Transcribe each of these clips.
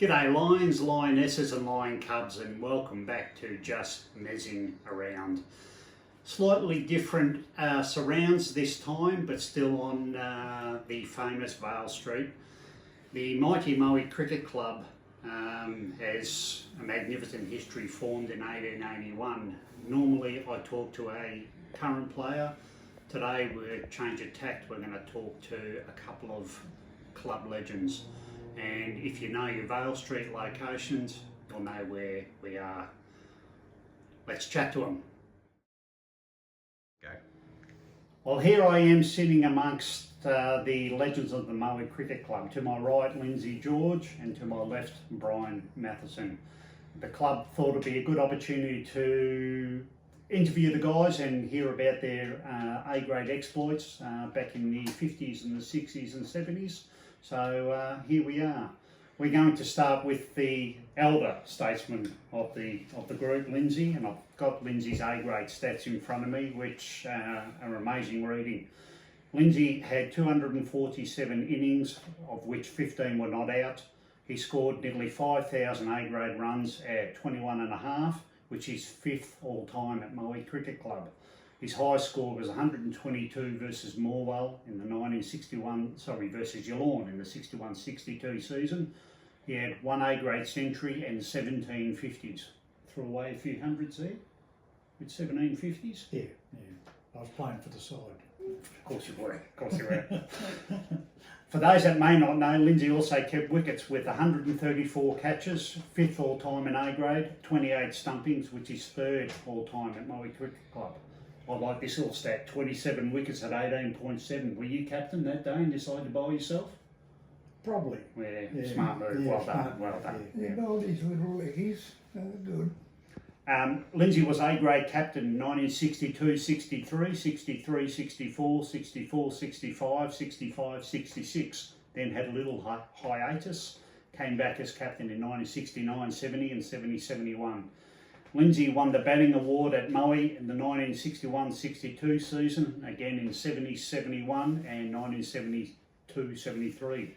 G'day Lions, Lionesses and Lion Cubs, and welcome back to Just Mezzing Around. Slightly different surrounds this time, but still on the famous Vale Street. The mighty Maui Cricket Club has a magnificent history, formed in 1881. Normally I talk to a current player. Today we're change of tact, we're going to talk to a couple of club legends. And if you know your Vale Street locations, you'll know where we are. Let's chat to them. Okay. Well, here I am sitting amongst the legends of the Maui Cricket Club. To my right, Lindsay George, and to my left, Brian Mathison. The club thought it'd be a good opportunity to interview the guys and hear about their A-grade exploits back in the 50s and the 60s and 70s. So here we are. We're going to start with the elder statesman of the group, Lindsay, and I've got Lindsay's A-grade stats in front of me, which are amazing reading. Lindsay had 247 innings, of which 15 were not out. He scored nearly 5,000 A-grade runs at 21.5, which is fifth all time at Maui Cricket Club. His high score was 122 versus Morwell in the versus Yallourn in the 61-62 season. He had one A-grade century and 17 50s. Threw away a few hundreds there with 17 50s. Yeah. I was playing for the side. Of course you were. For those that may not know, Lindsay also kept wickets with 134 catches, fifth all time in A-grade, 28 stumpings, which is third all time at Maui Cricket Club. I like this little stat, 27 wickets at 18.7. Were you captain that day and decided to bowl yourself? Probably. Yeah. Smart move, well done. He bowled his little leggies, good. Lindsay was A-grade captain 1962, 63, 63, 64, 64, 65, 65, 66. Then had a little hiatus. Came back as captain in 1969, 70 and 70, 71. Lindsay won the batting award at Maui in the 1961-62 season, again in 70-71 and 1972-73.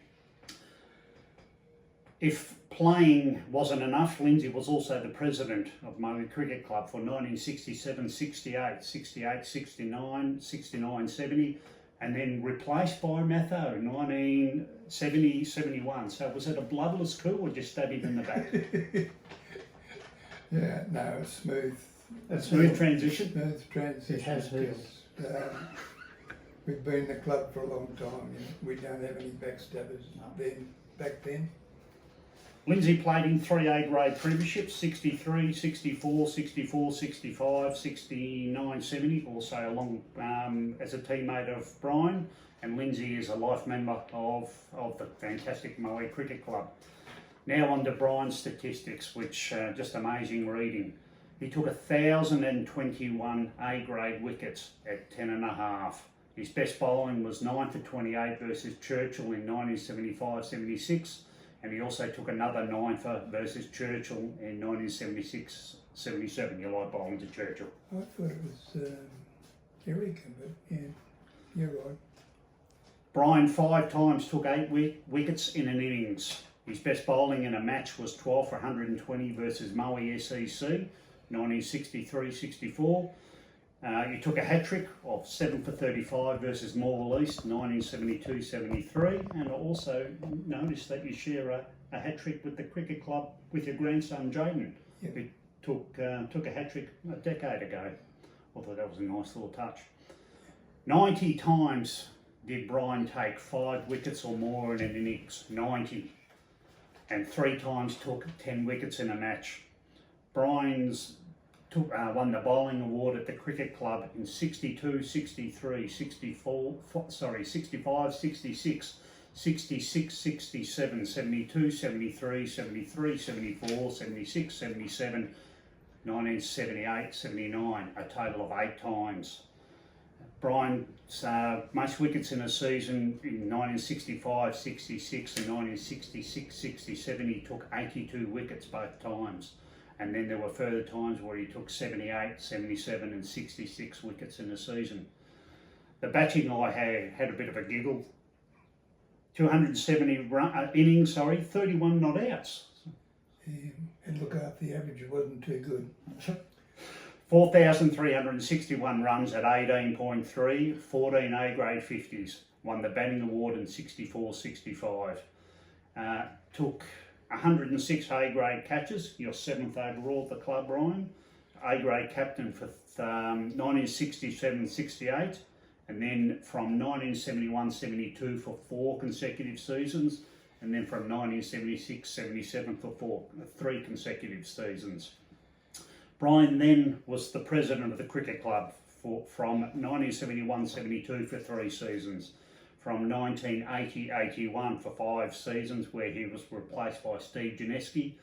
If playing wasn't enough, Lindsay was also the president of Maui Cricket Club for 1967-68, 68-69, 69-70, and then replaced by Matho in 1970-71. So was it a bloodless coup or just studied in the back? Yeah, no, it's smooth. A smooth transition? Smooth transition. It has healed. We've been in the club for a long time. We don't have any backstabbers back then. Lindsay played in 3 A-grade premierships, 63, 64, 64, 65, 69, 70, also along as a teammate of Brian, and Lindsay is a life member of the fantastic Maui Cricket Club. Now on to Brian's statistics, which just amazing reading. He took 1,021 A-grade wickets at 10.5. His best bowling was 9 for 28 versus Churchill in 1975-76, and he also took another 9 for versus Churchill in 1976-77. You like bowling to Churchill? I thought it was Eureka, but yeah, you're right. Brian 5 times took 8 wickets in an innings. His best bowling in a match was 12 for 120 versus Maui SEC, 1963-64. He took a hat-trick of 7 for 35 versus Morwell East, 1972-73. And I also noticed that you share a hat-trick with the cricket club with your grandson, Jaden, who took a hat-trick a decade ago. I thought that was a nice little touch. 90 times did Brian take 5 wickets or more in an innings, 90. And 3 times took 10 wickets in a match. Brian's won the bowling award at the cricket club in 62, 63, 65, 66, 66, 67, 72, 73, 73, 74, 76, 77, 1978, 79, a total of 8 times. Brian's most wickets in a season in 1965, 66 and 1966, 67, he took 82 wickets both times. And then there were further times where he took 78, 77 and 66 wickets in a season. The batting I had a bit of a giggle. 270 innings, 31 not outs. And look after the average, it wasn't too good. 4,361 runs at 18.3, 14 A-grade 50s, won the batting award in 64-65. Took 106 A-grade catches, your 7th overall at the club, Ryan. A-grade captain for 1967-68, and then from 1971-72 for 4 consecutive seasons, and then from 1976-77 for 3 consecutive seasons. Brian then was the president of the cricket club from 1971-72 for 3 seasons, from 1980-81 for 5 seasons, where he was replaced by Steve Janeski,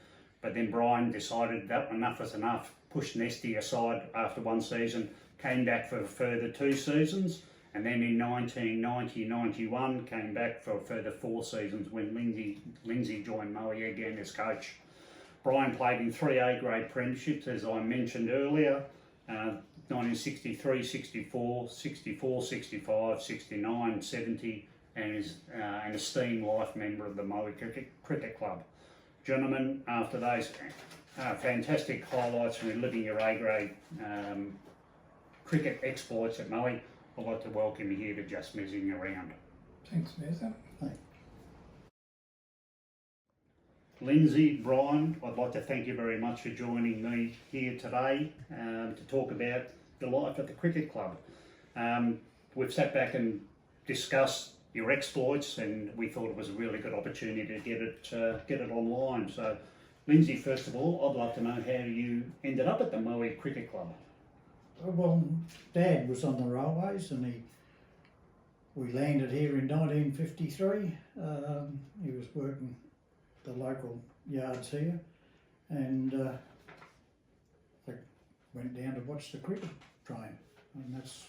but then Brian decided that enough was enough, pushed Nesty aside after 1 season, came back for a further 2 seasons, and then in 1990-91 came back for a further 4 seasons when Lindsay joined Moe again as coach. Brian played in 3 A-grade premierships, as I mentioned earlier, 1963, 64, 64, 65, 69, 70, and is an esteemed life member of the Moe Cricket Club. Gentlemen, after those fantastic highlights from reliving your A-grade cricket exploits at Moe, I'd like to welcome you here to Just Mezzing Around. Thanks, Mathison. Lindsay, Brian, I'd like to thank you very much for joining me here today to talk about your life at the cricket club. We've sat back and discussed your exploits, and we thought it was a really good opportunity to get it online. So, Lindsay, first of all, I'd like to know how you ended up at the Moe Cricket Club. Well, Dad was on the railways and we landed here in 1953. He was working the local yards here, and I went down to watch the cricket train, and that's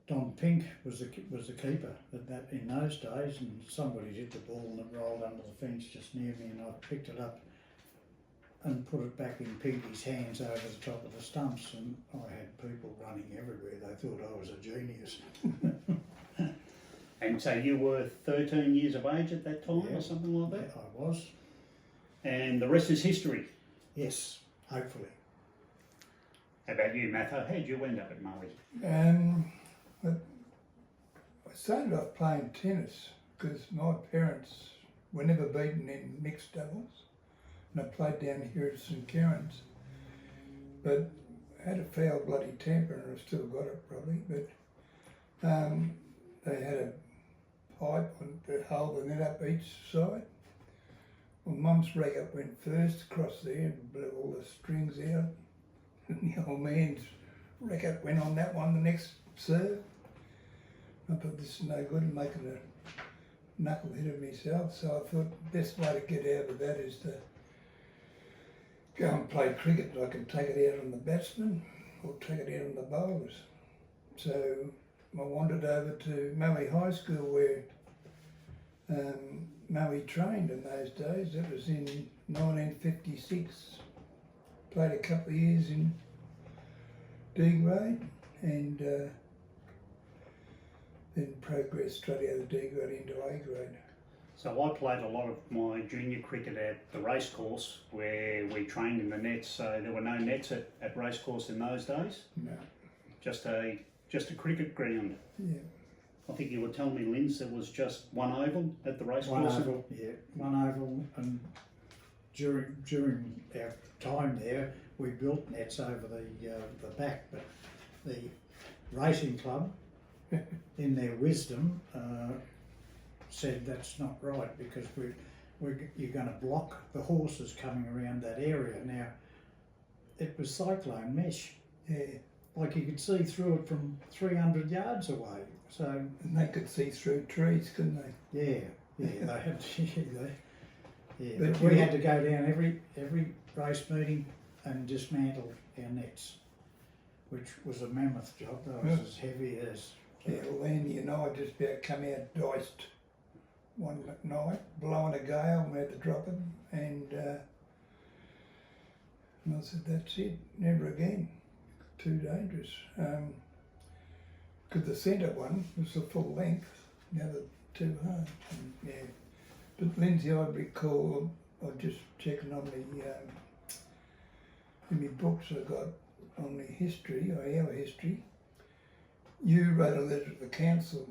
Don Pink was the keeper in those days, and somebody hit the ball and it rolled under the fence just near me, and I picked it up and put it back in Pinky's hands over the top of the stumps, and I had people running everywhere. They thought I was a genius. And so you were 13 years of age at that time, Yeah. or something like that? I was. And the rest is history. Yes, hopefully. How about you, Matho? How did you end up at Moe? I started off playing tennis because my parents were never beaten in mixed doubles, and I played down here at St Karen's, but I had a foul bloody temper, and I've still got it probably, but they had a pipe that held the net up each side. Well, Mum's racket went first across there and blew all the strings out. And the old man's racket went on that one the next serve. I thought, this is no good, I'm making a knucklehead of myself, so I thought the best way to get out of that is to go and play cricket. I can take it out on the batsman or take it out on the bowlers. So I wandered over to Moe High School, where Moe trained in those days. That was in 1956. Played a couple of years in D grade, and then progressed straight out of D grade into A grade. So I played a lot of my junior cricket at the racecourse, where we trained in the nets. So there were no nets at racecourse in those days. No. Just a cricket ground. Yeah. I think you were telling me, Linz, there was just one oval at the racecourse. One oval, and during our time there, we built nets over the back, but the racing club, in their wisdom, said that's not right, because you're going to block the horses coming around that area. Now, it was cyclone mesh. Yeah. Like you could see through it from 300 yards away. So, And they could see through trees, couldn't they? yeah, they had But but we had to go down every race meeting and dismantle our nets, which was a mammoth job. That was as heavy as. Yeah, well, Andy and I just about come out diced one night, blowing a gale, and we had to drop them, and I said, that's it, never again. Too dangerous. Because the centre one was the full length, the other two halves. Yeah. But Lindsay, I recall I was just checking on in my books I got on the history, or our history. You wrote a letter to the council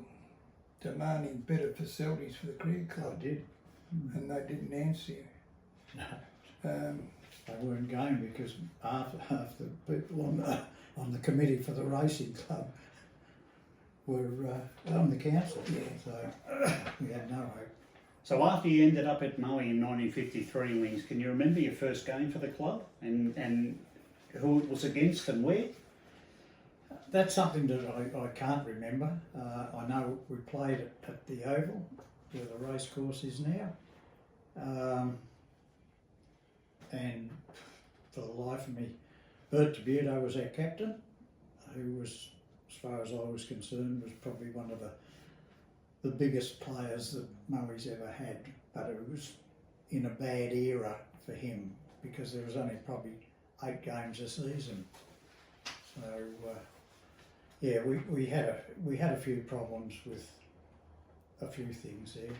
demanding better facilities for the cricket I club, did. and they didn't answer you. They weren't going because half the people on the committee for the racing club were on the council. So we had no hope. So after you ended up at Moe in 1953, Lings, can you remember your first game for the club and who it was against and where? That's something that I can't remember. I know we played at the Oval, where the race course is now. And for the life of me, Bert Tabuto was our captain, who was, as far as I was concerned, was probably one of the biggest players that Moe's ever had. But it was in a bad era for him because there was only probably 8 games a season. So yeah, we had a few problems with a few things there.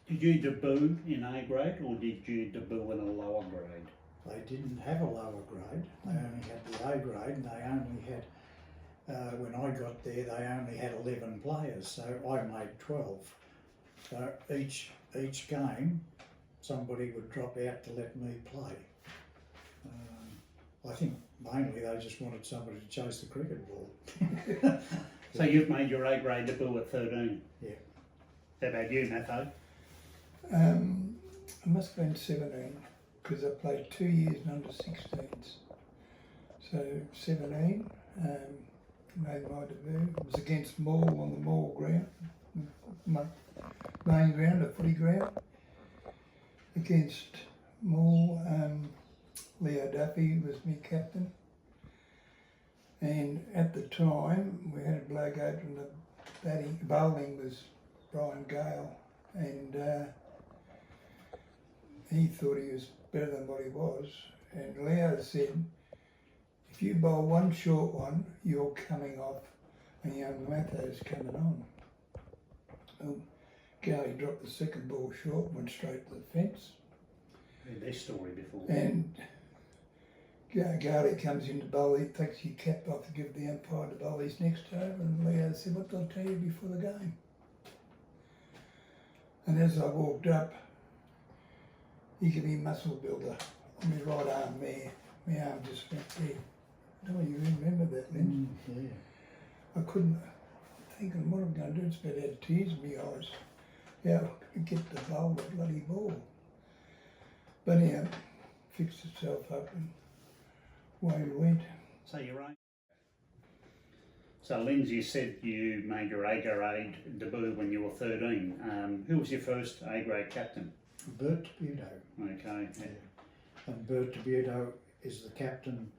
Did you debut in A grade or did you debut in a lower grade? They didn't have a lower grade. They only had the A grade, and they only had, when I got there, they only had 11 players, so I made 12. So each game, somebody would drop out to let me play. I think mainly they just wanted somebody to chase the cricket ball. So you've made your A grade debut at 13? Yeah. How about you, Matho? I must have been 17 because I played 2 years in under 16s. So 17, made my debut. It was against Maul on the Maul ground, main ground, a footy ground. Against Maul, Leo Duffy was my captain. And at the time, we had a bloke open the bowling was Brian Gale, and he thought he was better than what he was. And Leo said, if you bowl one short one, you're coming off, and young Matho's coming on. Well, Gale dropped the second ball short, went straight to the fence. Heard this story before. And Gale comes in to bowl, he takes your cap off to give the umpire to bowl his next over, and Leo said, what did I tell you before the game? And as I walked up, he gave me a muscle builder on my right arm there. My arm just went there. Don't you remember that, Lynn? Yeah. I couldn't, thinking what I'm going to do, it's about had tears in my eyes. How I get to bowl the bloody ball. But anyhow, fixed itself up and away we went. So you're right. So Lindsay said you made your A grade debut when you were 13. Who was your first A grade captain? Bert Tabuto. Okay. Yeah. And Bert Tabuto is the captain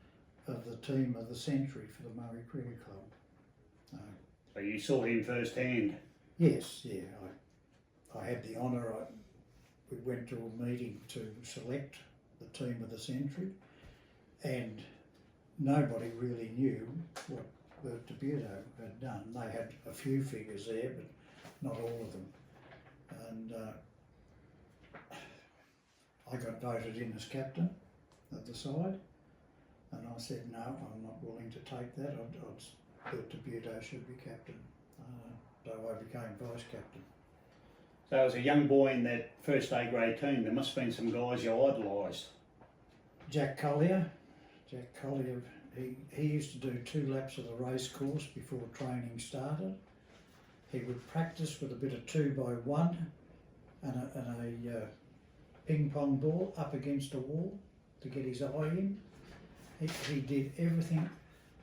of the team of the century for the Murray Cricket Club. So you saw him firsthand. Yes, yeah. I had the honour. We went to a meeting to select the team of the century, and nobody really knew what Bert Tabuto had done. They had a few figures there, but not all of them. And I got voted in as captain of the side, and I said, no, I'm not willing to take that. Bert Tabuto should be captain. So I became vice captain. So as a young boy in that first A grade team, there must have been some guys you idolised. Jack Collier, he used to do 2 laps of the race course before training started. He would practice with a bit of 2x1 and a ping pong ball up against a wall to get his eye in. He did everything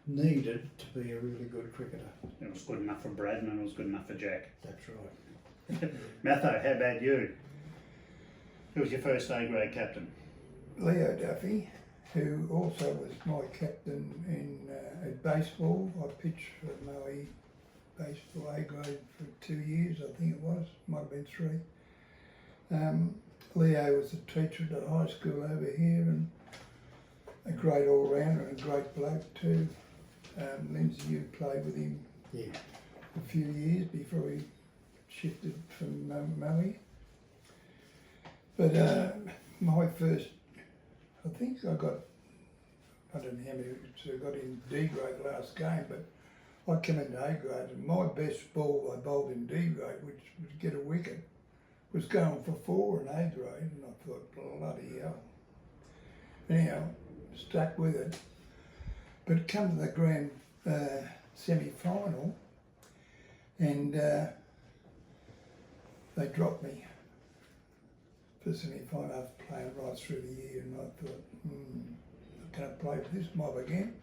needed to be a really good cricketer. It was good enough for Brad and it was good enough for Jack. That's right. Matho, how about you? Who was your first A grade captain? Leo Duffy, who also was my captain in at baseball. I pitched for Moe baseball A grade for 2 years, I think it was, might have been 3. Leo was a teacher at the high school over here and a great all-rounder and a great bloke too. Lindsay, you played with him a few years before he shifted from Moe. But my first, I think I got, I don't know how many, so I got in D grade last game, but I came into A grade and my best ball I bowled in D grade, which would get a wicket, was going for 4 in A grade, and I thought, bloody hell. Anyhow, stuck with it. But come to the grand semi-final, and they dropped me for semi-final after playing right through the year, and I thought, I can't play for this mob again.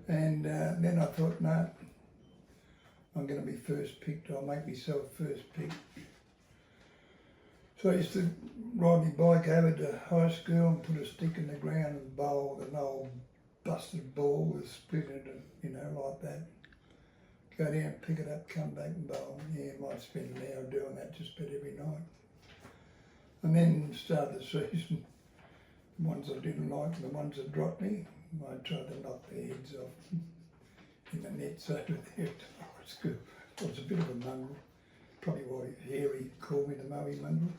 And then I thought, no, I'm going to be first picked. I'll make myself first pick. So I used to ride my bike over to high school and put a stick in the ground and bowl with an old busted ball with split in it, you know, like that. Go down, pick it up, come back and bowl. Yeah, might spend an hour doing that just about every night. And then start the season, the ones I didn't like and the ones that dropped me, I tried to knock their heads off in the nets over there at high school. I was a bit of a mongrel, probably why Harry called me the Moe mongrel.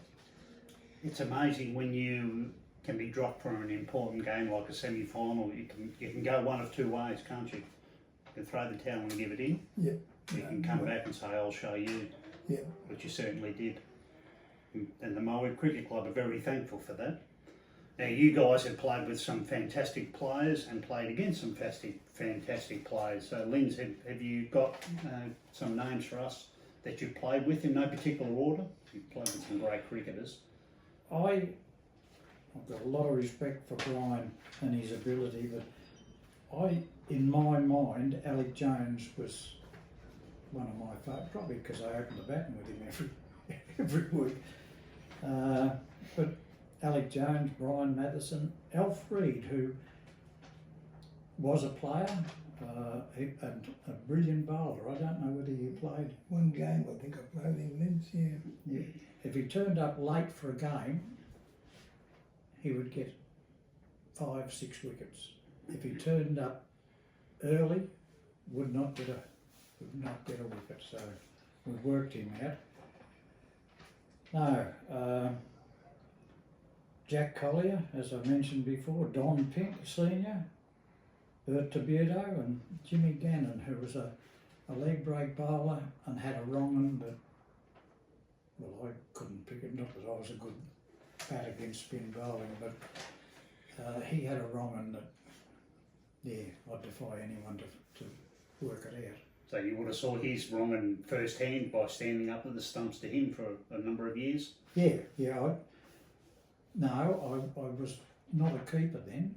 It's amazing when you can be dropped from an important game like a semi-final. You can go one of two ways, can't you? You can throw the towel and give it in. Yeah. You can come back and say, I'll show you. Yeah. Which you certainly did. And the Maui Cricket Club are very thankful for that. Now, you guys have played with some fantastic players and played against some fantastic players. So, Lindsay, have you got some names for us that you've played with in no particular order? You've played with some great cricketers. I've got a lot of respect for Brian and his ability, but in my mind, Alec Jones was one of my favourites, probably because I opened the batting with him every week. But Alec Jones, Brian Mathison, Alf Reed, who was a player and a brilliant bowler. I don't know whether you played. One game I think I played in Lindsay. Yeah. If he turned up late for a game, he would get 5, 6 wickets. If he turned up early, would not get a wicket. So we worked him out. No, Jack Collier, as I mentioned before, Don Pink Senior, Bert Tabuto, and Jimmy Gannon, who was a leg break bowler and had a wrong one, but well, I couldn't pick it, not that I was a good bat against spin bowling, but he had a wrong one that, yeah, I'd defy anyone to work it out. So you would have saw his wrong in first hand by standing up at the stumps to him for a number of years? Yeah. I was not a keeper then.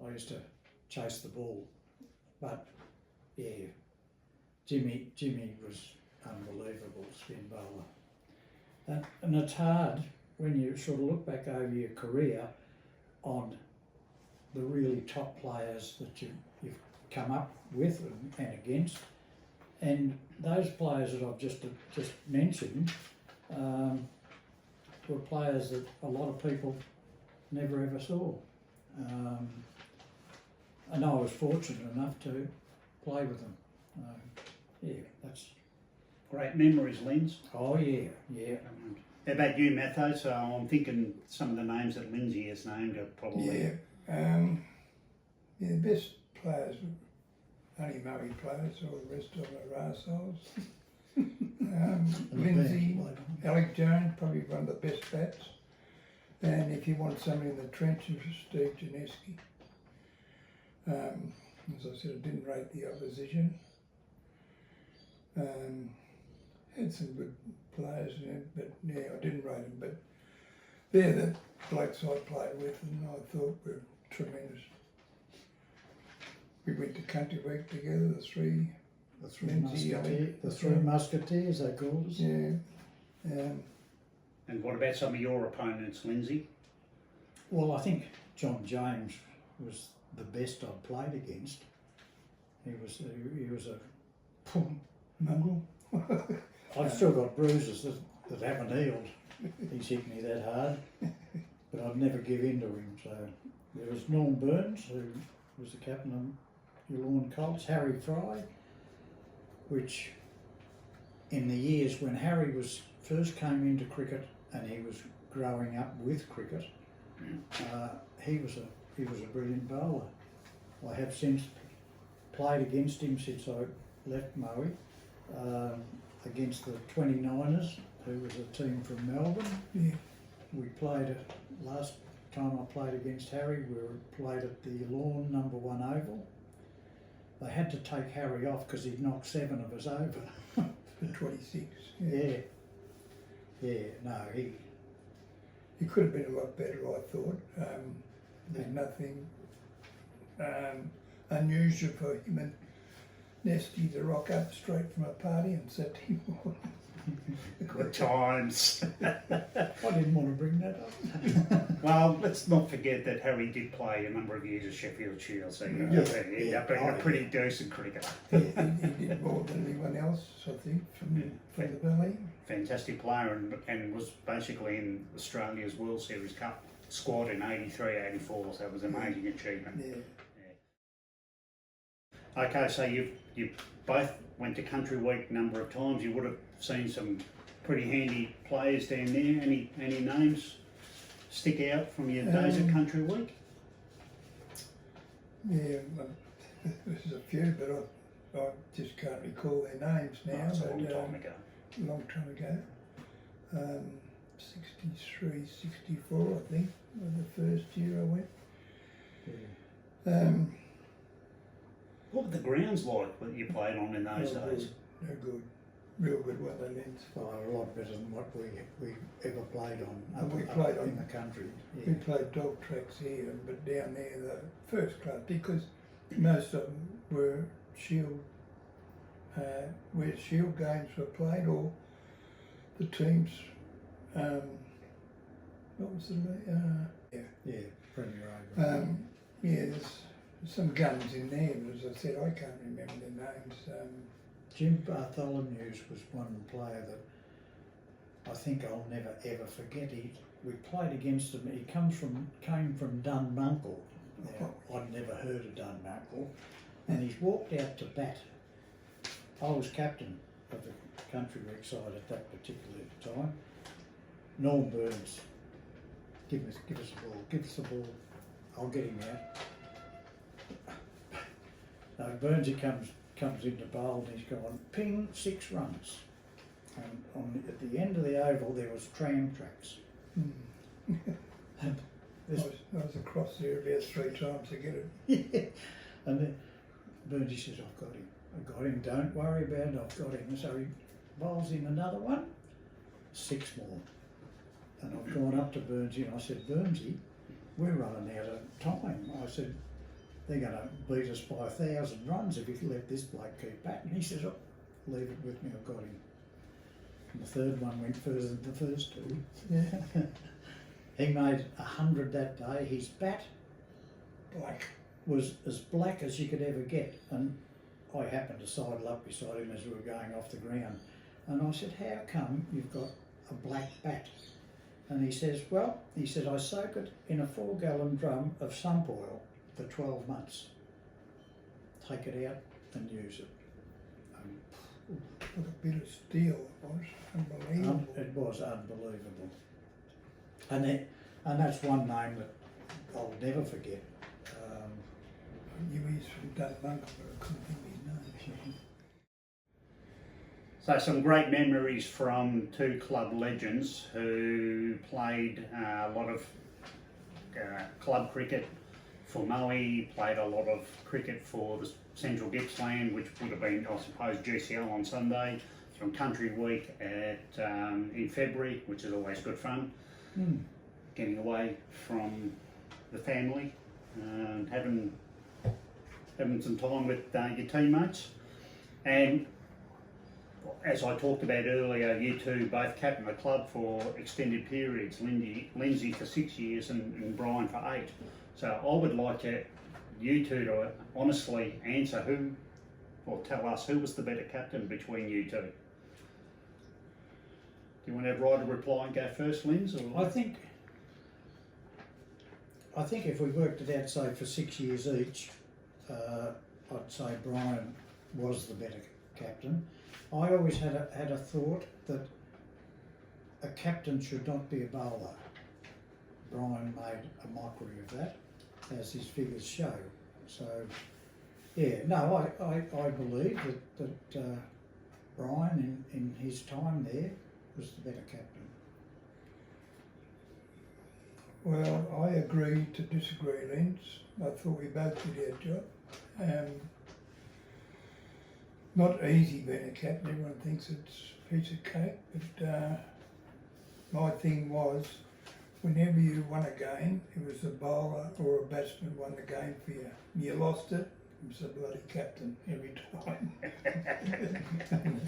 I used to chase the ball, but yeah, Jimmy was unbelievable spin bowler. And it's hard when you sort of look back over your career on the really top players that you've come up with and against, and those players that I've just mentioned were players that a lot of people never ever saw, and I was fortunate enough to play with them. Yeah, that's great memories, Linz. Oh yeah. How about you, Matho? So I'm thinking some of the names that Lindsay has named are probably... The best players, only Murray players, all the rest of them are arseholes. Lindsay, Alec Jones, probably one of the best bats. And if you want somebody in the trenches, Steve Janeski. As I said, I didn't rate the opposition. Had some good players in it, but yeah, I didn't rate them. But they're the blokes I played with, and I thought were tremendous. We went to country week together, the three musketeers, they called us. Yeah. And what about some of your opponents, Lindsay? Well, I think John James was the best I'd played against. He was a mongrel. I've still got bruises that haven't healed. He's hit me that hard, but I'd never give in to him. So there was Norm Burns, who was the captain of Ullawarn Colts, Harry Fry, which in the years when Harry first came into cricket and he was growing up with cricket. He was a brilliant bowler. I have since played against him since I left Maui, against the 29ers, who was a team from Melbourne. Yeah. We played last time I played against Harry, we played at the Lawn number 1 Oval. They had to take Harry off because he'd knocked 7 of us over. For 26. Yeah, no, he could have been a lot better, I thought. There's nothing unusual for him and Nesty to rock up straight from a party on Saturday morning. Good times. I didn't want to bring that up. Well, let's not forget that Harry did play a number of years at Sheffield Shield, so he ended up being a pretty decent cricketer. He did more than anyone else, I think, from the valley. Fantastic player and was basically in Australia's World Series Cup squad in 83, 84, so it was an amazing achievement. Yeah. Okay, so you both went to Country Week a number of times. You would have seen some pretty handy players down there. Any names stick out from your days at Country Week? Yeah, there's a few, but I just can't recall their names now. It's a long time ago. Long time ago. 63, 64, I think, was the first year I went. Yeah. What were the grounds like that you played on in those days? They're good. Real good weather lens. Well, a lot better than what we ever played on. And we played in on the country. We played dog tracks here, but down there the first club, because most of them were shield, where shield games were played, or the teams. What was the Yeah, Premier A. yeah, there's some guns in there, but as I said, I can't remember their names. Jim Bartholomew's was one player that I think I'll never ever forget. We played against him. He came from Dunmunkle. Now, I'd never heard of Dunmunkle, and he's walked out to bat. I was captain of the Country Week side at that particular time. Norm Burns, give us the ball, I'll get him out. No, Burnsy comes into bowl and he's gone, ping, 6 runs. And at the end of the oval there was tram tracks. And I was across there about 3 times to get it. and then Burnsy says, I've got him, don't worry about it, I've got him. So he bowls in another one, 6 more. And I've gone up to Burnsy and I said, Burnsy, we're running out of time. I said, they're going to beat us by 1,000 runs if you let this bloke keep batting. He says, oh, leave it with me, I've got him. And the third one went further than the first 2. Yeah. He made 100 that day. His bat Black. was as black as you could ever get. And I happened to sidle up beside him as we were going off the ground. And I said, how come you've got a black bat? And he says, well, I soak it in a 4-gallon drum of sump oil for 12 months. Take it out and use it. What a bit of steel it was. Unbelievable. It was unbelievable. And that's one name that I'll never forget. I knew he's from Dunmungle, but I couldn't think of his name. So some great memories from 2 club legends who played a lot of club cricket for Maui, played a lot of cricket for the Central Gippsland, which would have been, I suppose, GCL on Sunday, from Country Week in February, which is always good fun. Getting away from the family and having some time with your teammates. And as I talked about earlier, you two both captained the club for extended periods. Lindsay for 6 years and Brian for 8. So I would like you two to honestly answer tell us who was the better captain between you two. Do you want to have Ryder reply and go first, Linz? Or? I think if we worked it out, say for 6 years each, I'd say Brian was the better captain. I always had a thought that a captain should not be a bowler. Brian made a mockery of that, as his figures show. So, yeah, no, I believe that Brian in his time there was the better captain. Well, I agree to disagree, Linz. I thought we both did our job. Not easy being a captain, everyone thinks it's a piece of cake, but my thing was, whenever you won a game, it was a bowler or a batsman won the game for you. You lost it, it was the bloody captain every time.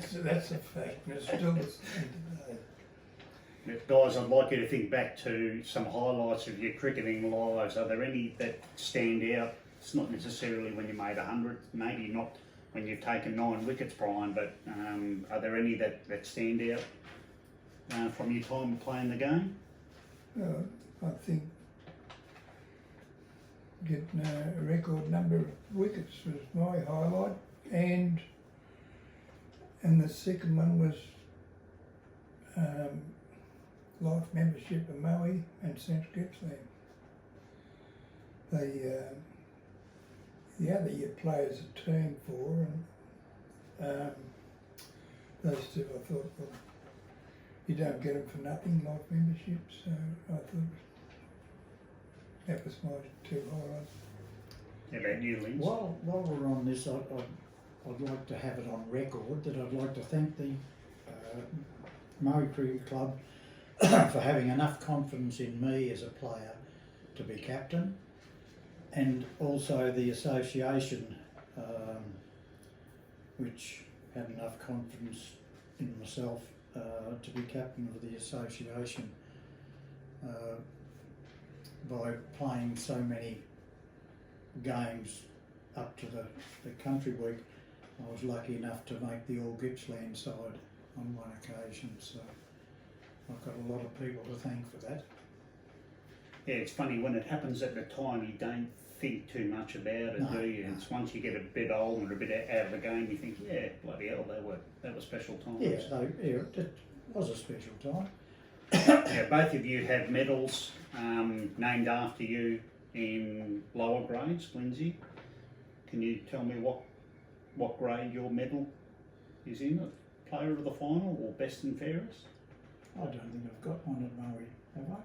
So that's a fact, and it's still the same today. Guys, I'd like you to think back to some highlights of your cricketing lives. Are there any that stand out? It's not necessarily when you made 100, maybe not when you've taken 9 wickets, Brian, but are there any that stand out from your time playing the game? I think getting a record number of wickets was my highlight, and the second one was life membership of Maui and St Gippsland. The other you play as a team for, and those two I thought, well, you don't get them for nothing, life membership, so I thought that was my 2 highlights. How about you, Lindsay? While we're on this, I'd like to have it on record that I'd like to thank the Maui Cricket Club for having enough confidence in me as a player to be captain, and also the association, which had enough confidence in myself to be captain of the association. By playing so many games up to the country week, I was lucky enough to make the All Gippsland side on one occasion, so I've got a lot of people to thank for that. Yeah, it's funny, when it happens at the time, you don't think too much about it, No, do you? no. It's once you get a bit old and a bit out of the game, you think, yeah, bloody hell, that were special times. Yeah, so yeah, it was a special time. Yeah, both of you have medals named after you in lower grades. Lindsay, can you tell me what grade your medal is in? Player of the final or best and fairest? I don't think I've got one at Maui, have I?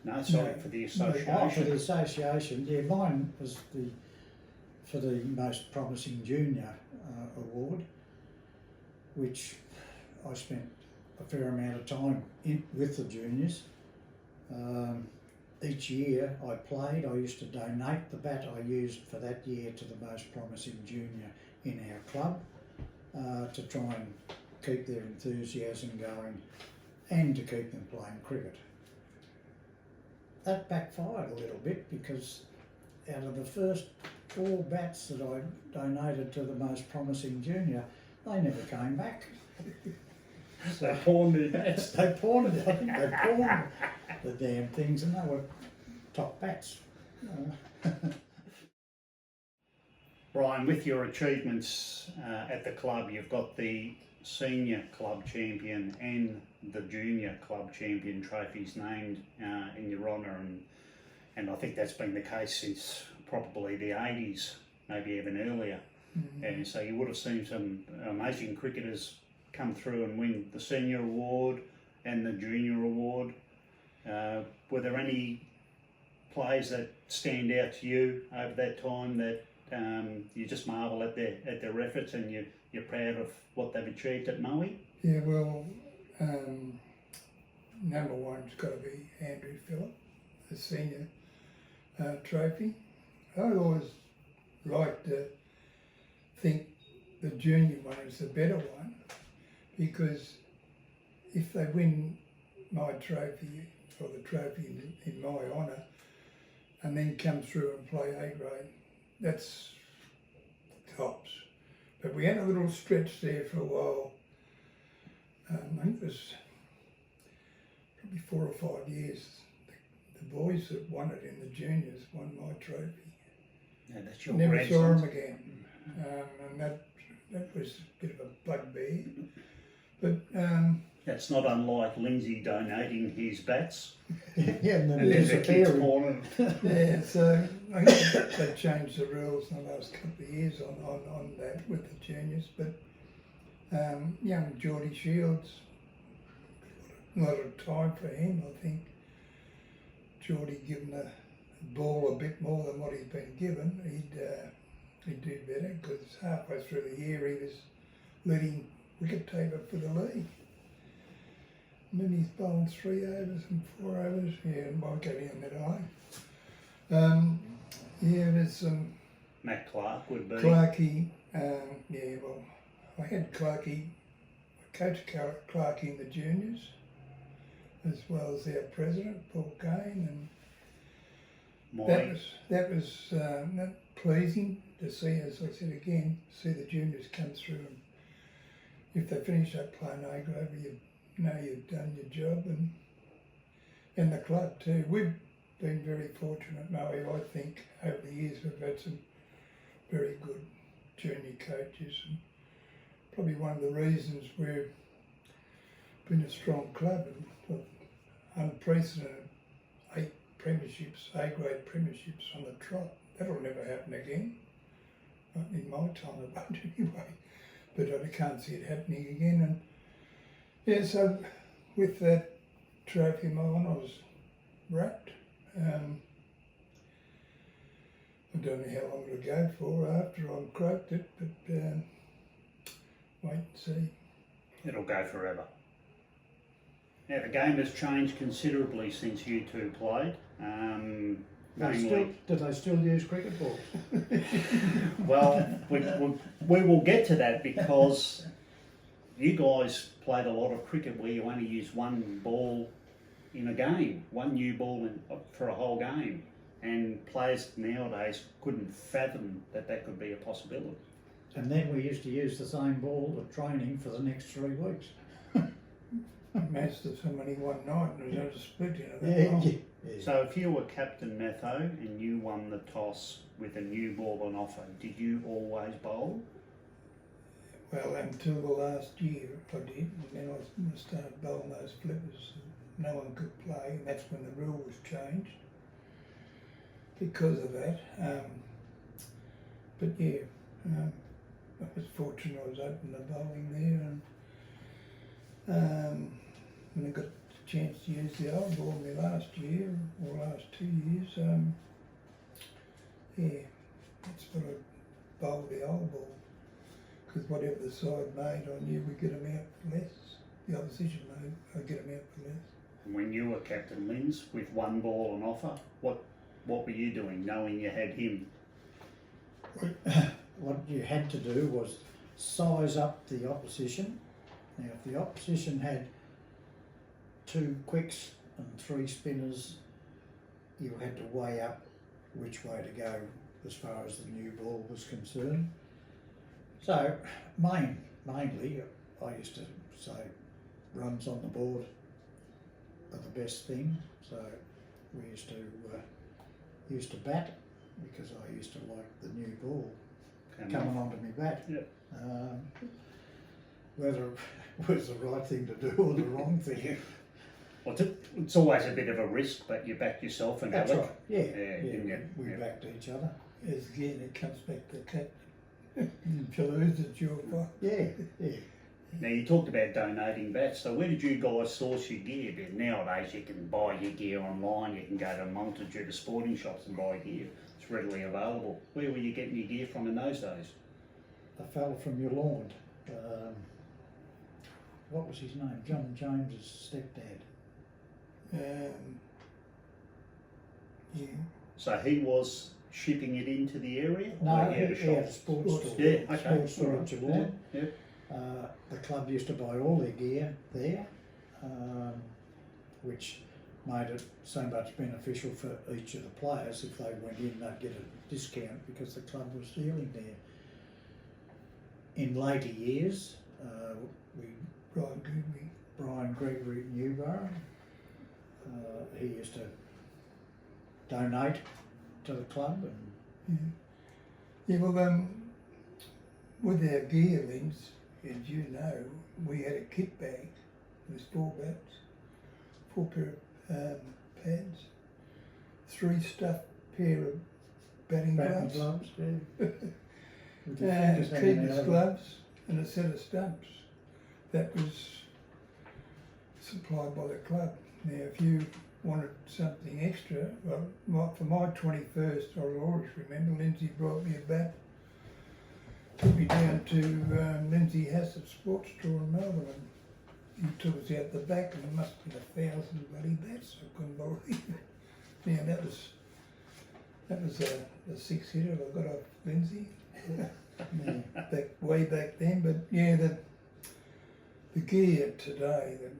No, sorry, No. for the Oh, association. for the association, yeah, mine was for the most promising junior award, which I spent a fair amount of time with the juniors. Each year I played, I used to donate the bat I used for that year to the most promising junior in our club to try and keep their enthusiasm going and to keep them playing cricket. That backfired a little bit because out of the first 4 bats that I donated to the most promising junior, they never came back. They pawned their bats. They pawned it. I think they pawned the damn things, and they were top bats. Brian, with your achievements at the club, you've got the senior club champion and the junior club champion trophies named in your honour, and I think that's been the case since probably the 80s, maybe even earlier. Mm-hmm. And so you would have seen some amazing cricketers come through and win the senior award and the junior award. Were there any players that stand out to you over that time that you just marvel at their efforts and you're proud of what they've achieved at Maui? Yeah, well, number one's got to be Andrew Phillip, the senior trophy. I always like to think the junior one is the better one, because if they win my trophy or the trophy in my honour and then come through and play A grade, that's tops. But we had a little stretch there for a while. I think it was probably 4 or 5 years. The boys that won it in the juniors won my trophy. Yeah, that's your Never saw grandsons. them again, and that was a bit of a bugbear. But How It's not unlike Lindsay donating his bats Yeah, and then and there's a kid's disappearing. corner. Yeah, so I think they changed the rules in the last couple of years on that with the juniors, but young Geordie Shields, a lot of time for him, I think. Geordie given the ball a bit more than what he's been given, he'd do better, because halfway through the year he was leading wicket taker for the league. And then he's bowled 3 overs and 4 overs. Yeah, and might go down that high. Yeah, there's some Matt Clark would be. Clarkey. Yeah, well, I had Clarkey, I coached Clarkey in the juniors, as well as our president, Paul Kane, and that was not pleasing to see, as I said again, see the juniors come through, and if they finish up playing A grade, you know you've done your job, and the club too. We've been very fortunate, Moe, I think, over the years we've had some very good junior coaches, and probably one of the reasons we've been a strong club and unprecedented 8 premierships, A grade premierships on the trot. That'll never happen again. Not in my time, it won't anyway. But I can't see it happening again. And yeah, so with that trophy in my hand, I was wrapped. I don't know how long it'll go for after I've croaked it, but wait and see. It'll go forever. Now the game has changed considerably since you two played. Do they still use cricket balls? Well, we will get to that because you guys played a lot of cricket where you only use one ball in a game, one new ball for a whole game, and players nowadays couldn't fathom that could be a possibility. And then we used to use the same ball at training for the next 3 weeks. Mathison only one night and there was a split in it. Yeah. So if you were Captain Matho and you won the toss with a new ball on offer, did you always bowl? Well, until the last year I did, and then I started bowling those flippers. No one could play, and that's when the rule was changed because of that. But yeah, I was fortunate I was open to bowling there, and when I got the chance to use the old ball in the last year, or last 2 years, yeah, that's what I bowled the old ball. Because whatever the side made, I knew we'd get them out for less. The opposition made, I'd get them out for less. And when you were Captain Linz with one ball on offer, what were you doing, knowing you had him? What you had to do was size up the opposition. Now, if the opposition had 2 quicks and 3 spinners, you had to weigh up which way to go as far as the new ball was concerned. So, mainly, I used to say runs on the board are the best thing. So, we used to bat because I used to like the new ball coming onto my bat. Yep. Whether it was the right thing to do or the wrong thing. Well, it's always a bit of a risk, but you back yourself and That's have right. it. Yeah. didn't you? We Yeah. backed each other. As again, it comes back to captain. If you lose, it's your fault. Yeah. Now you talked about donating bats, so where did you guys source your gear? But nowadays you can buy your gear online, you can go to a multitude of sporting shops and buy gear. It's readily available. Where were you getting your gear from in those days? A fella from your lawn. What was his name? John James's stepdad. Yeah. So he was shipping it into the area? No, Or he had a had a shop? sports store. Yeah, okay. Sports store Alright. at Geelong. Yeah. The club used to buy all their gear there, which made it so much beneficial for each of the players. If they went in, they'd get a discount because the club was dealing there. In later years, Brian Gregory at Newborough, he used to donate to the club. Yeah, well, with our gear, Linz, as you know, we had a kit bag There's 4 bats, 4 pair of pads, 3 stuffed pair of batting Batting gloves, gloves, yeah. With your fingers hanging keeper's out. gloves, and a set of stumps. That was supplied by the club. Now, if you wanted something extra, well, for my 21st, I'll always remember Lindsay brought me a bat, took me down to Lindsay Hassett's sports store in Melbourne, and he took us out the back, and there must have been 1,000 bloody bats. I couldn't believe it. Now, that was a 6-hitter I got off Lindsay. Way back then, but yeah, the gear today, that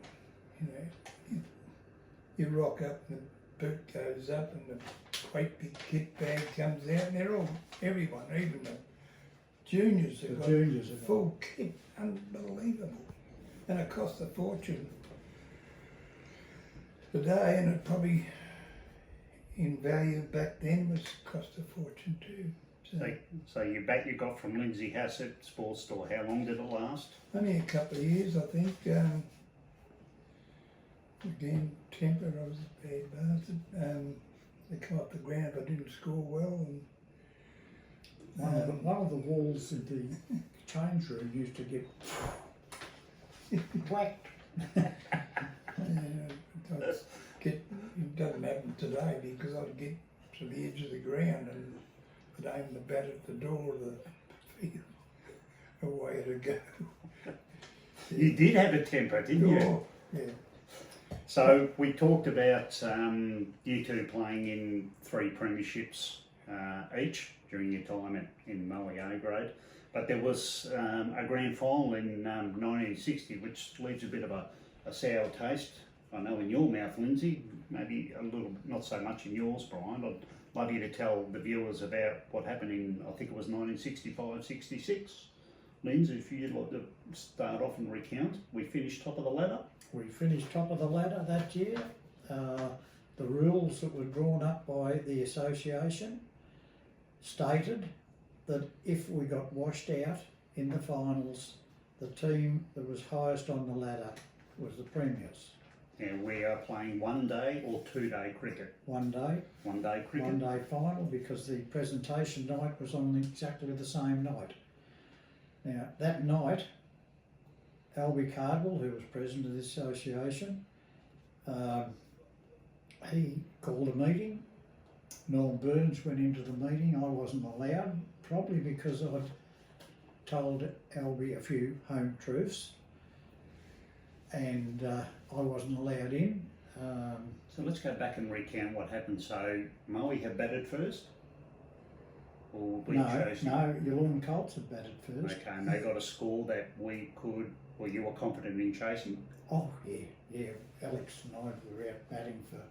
you rock up and the boot goes up and the great big kit bag comes out, and they're all, everyone, even the juniors have got Juniors have got full kit, unbelievable, and it cost a fortune today, and it probably in value back then was cost a fortune too. So your bat you got from Lindsay Hassett Sports Store, how long did it last? Only a couple of years, I think. Again, temper, I was a bad bastard. They come up the ground if I didn't score well. And one of the walls in the change room used to get whacked. It doesn't happen today because I'd get to the edge of the ground and I'd aim the bat at the door of the field. Away to go. You did have a temper, didn't you? Oh, yeah. So we talked about you two playing in 3 premierships each during your time in Moe A grade, but there was a grand final in 1960 which leaves a bit of a sour taste, I know, in your mouth, Lindsay, maybe a little, not so much in yours, Brian. I'd love you to tell the viewers about what happened in, I think it was 1965-66. Lindsay, if you'd like to start off and recount. We finished top of the ladder. We finished top of the ladder that year. The rules that were drawn up by the association stated that if we got washed out in the finals, the team that was highest on the ladder was the premiers. And we are playing 1 day or 2 day cricket. 1 day. 1 day cricket. 1 day final, because the presentation night was on exactly the same night. Now, that night, Albie Cardwell, who was president of the association, he called a meeting. Norm Burns went into the meeting. I wasn't allowed, probably because I'd told Albie a few home truths, and I wasn't allowed in. So let's go back and recount what happened. So Moe had batted first? Or we chose? No, Yallourn Colts had batted first. Okay, and they got a score that we could, well, you were confident in chasing? Oh, yeah. Alex and I were out batting for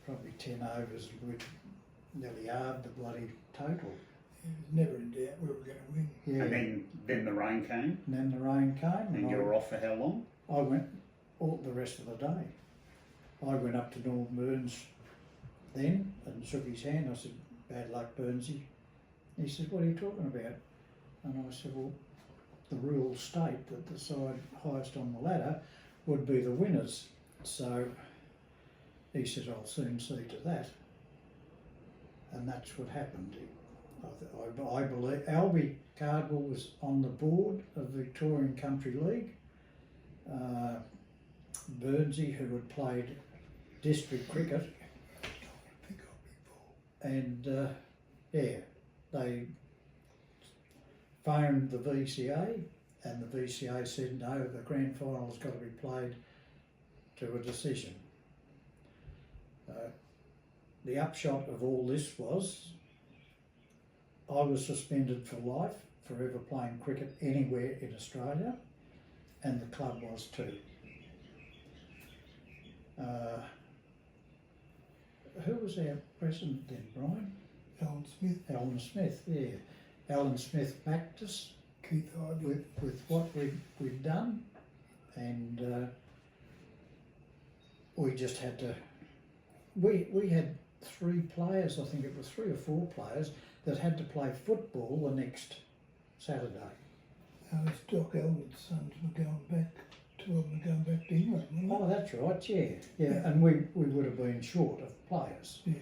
probably 10 overs, and we'd nearly halved the bloody total. It was never in doubt we were going to win. Yeah. And then the rain came? And then the rain came. And you were off for how long? I went all the rest of the day. I went up to Norm Burns then and shook his hand. I said, "Bad luck, Burnsy." He said, "What are you talking about?" And I said, "Well, the rules state that the side highest on the ladder would be the winners." So he said, "I'll soon see to that." And that's what happened. I believe Albie Cardwell was on the board of Victorian Country League. Burnsy, who had played district cricket, and they phoned the VCA, and the VCA said, "No, the grand final's got to be played to a decision." The upshot of all this was I was suspended for life for ever playing cricket anywhere in Australia, and the club was too. Who was our president then, Brian? Alan Smith. Alan Smith, yeah. Alan Smith backed us Keith Ivey. with what we'd done, and we just had to. We had 3 players, I think it was 3 or 4 players, that had to play football the next Saturday. It's Doc Elwood's sons were going back two of them going back to England, wasn't Oh, that's right, yeah. And we would have been short of players. it? Yeah.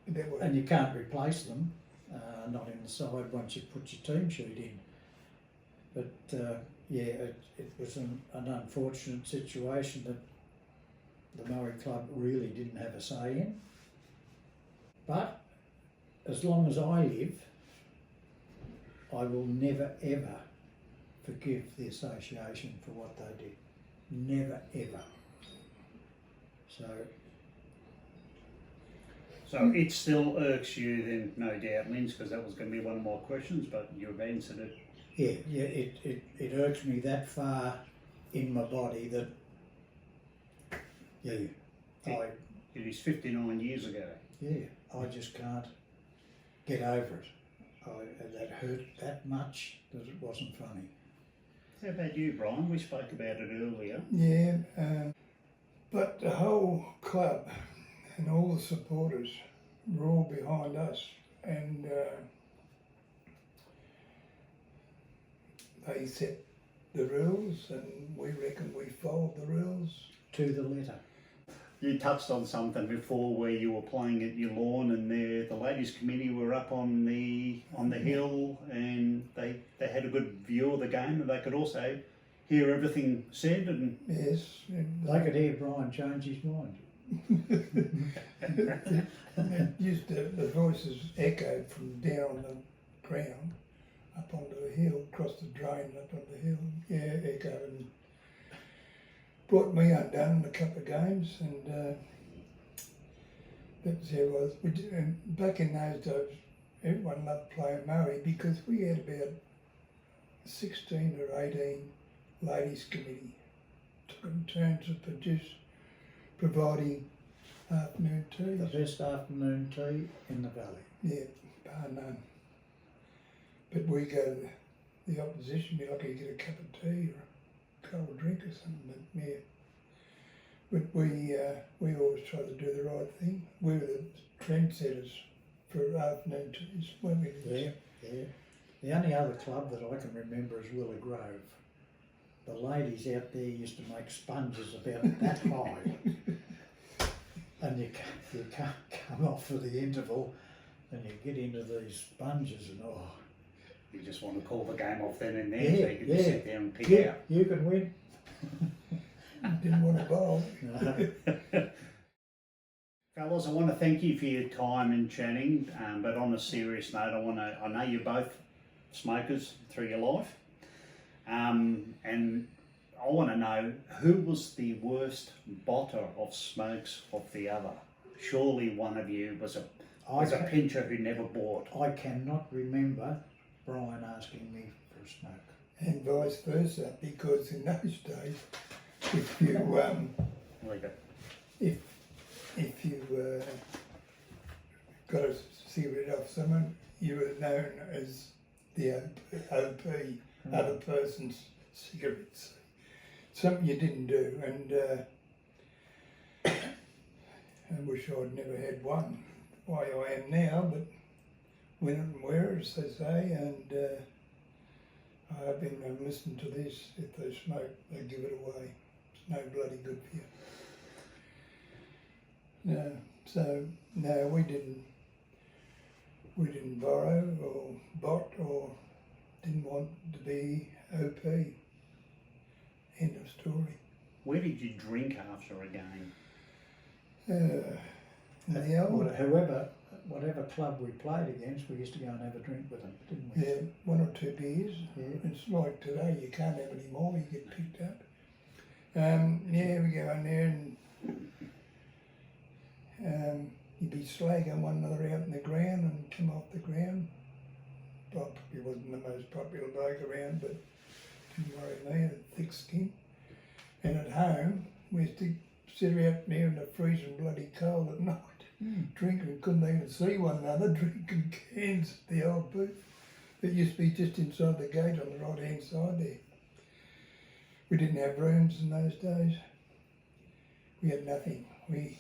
But that was, And you can't replace them, not in the side once you put your team sheet in. But it was an unfortunate situation that the Maori Club really didn't have a say in. But as long as I live, I will never ever forgive the association for what they did. Never ever. So it still irks you then, no doubt, Lindsay, because that was going to be one of my questions, but you've answered it. Yeah, it irks me that far in my body that, It is 59 years ago. I just can't get over it. That hurt that much that it wasn't funny. How about you, Brian? We spoke about it earlier. yeah, but the whole club and all the supporters were all behind us, and they set the rules, and we reckon we followed the rules. To the letter. You touched on something before where you were playing at your lawn, and the ladies' committee were up on the hill, and they had a good view of the game, and they could also hear everything said. And Yes, and They could hear Brian change his mind. it used to, the voices echoed from down on the ground up onto the hill, across the drain up on the hill. Yeah, echoed, and brought me undone in a couple of games, and that was how it was. And back in those days, everyone loved playing Maori because we had about 16 or 18 ladies committee. Took in turns of providing afternoon teas. The best afternoon tea in the valley. Yeah, bar none. But we go to the opposition, be lucky to get a cup of tea or a cold drink or something. But yeah, but we always try to do the right thing. We were the trendsetters for afternoon teas, weren't we? Yeah. The only other club that I can remember is Willow Grove. The ladies out there used to make sponges about that high. And you can't come off for the interval, and you get into these sponges, and you just want to call the game off then and there, Yeah, so you could just yeah. sit there and pick out. you can win. Didn't want to bowl. No. Fellas, I want to thank you for your time and chatting, but on a serious note, I know you're both smokers through your life, and I want to know who was the worst botter of smokes of the other. Surely one of you was a pincher who never bought. I cannot remember Brian asking me for a smoke. And vice versa, because in those days, if you Leave it. if you got a cigarette off someone, you were known as the OP, other person's cigarettes. Something you didn't do, and I wish I'd never had one. Why I am now, but win it and wear it, as they say, and I've been listening to this. If they smoke, they give it away. It's no bloody good for you. No, so no, we didn't borrow or bot or didn't want to be OP. End of story. Where did you drink after a game? Whatever club we played against, we used to go and have a drink with them, didn't we? Yeah, one or two beers. Yeah. It's like today, you can't have any more, you get picked up. Yeah, we go in there and you'd be slagging one another out in the ground and come off the ground. I probably wasn't the most popular bloke around, but didn't worry me, I had thick skin. And at home, we used to sit out there in the freezing bloody cold at night, drinking, couldn't even see one another, drinking cans at the old booth. It used to be just inside the gate on the right hand side there. We didn't have rooms in those days. We had nothing. We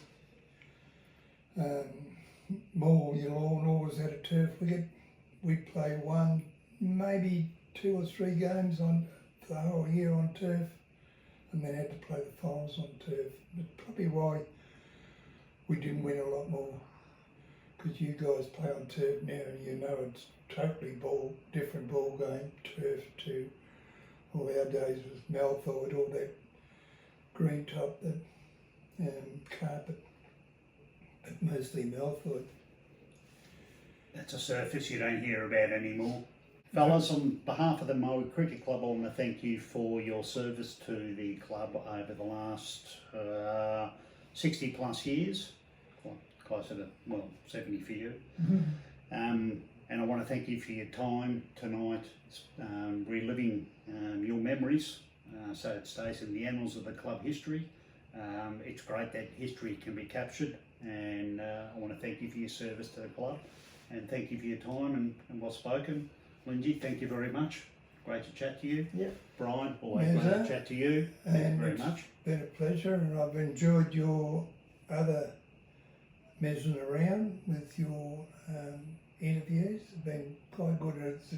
more your lawn always had a turf wicket. We'd play one, maybe 2 or 3 games on the whole year on turf. and then had to play the finals on turf. But probably why we didn't win a lot more, because you guys play on turf now and you know it's totally different ball game, turf to all our days was malthoid, all that green top, that carpet, but mostly malthoid. That's a surface you don't hear about anymore. Fellas, on behalf of the Maui Cricket Club, I want to thank you for your service to the club over the last 60 plus years, quite closer to, well, 70 for you. And I want to thank you for your time tonight, reliving your memories, so it stays in the annals of the club history. It's great that history can be captured, and I want to thank you for your service to the club, and thank you for your time and well spoken. Lindsay, thank you very much. Great to chat to you. Yep. Brian, always great to chat to you. Thank you very much. It's been a pleasure, and I've enjoyed your other mezzing around with your interviews. It's been quite good. It's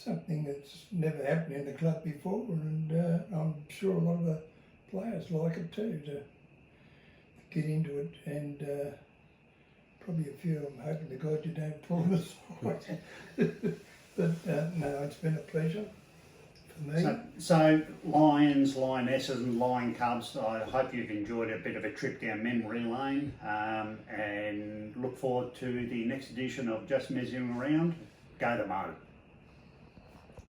something that's never happened in the club before, and I'm sure a lot of the players like it too, to get into it, and probably a few of them hoping to God you don't pull this aside. But no, it's been a pleasure for me. So Lions, Lionesses and Lion Cubs, I hope you've enjoyed a bit of a trip down memory lane, and look forward to the next edition of Just Mezzing Around. Go the Mo.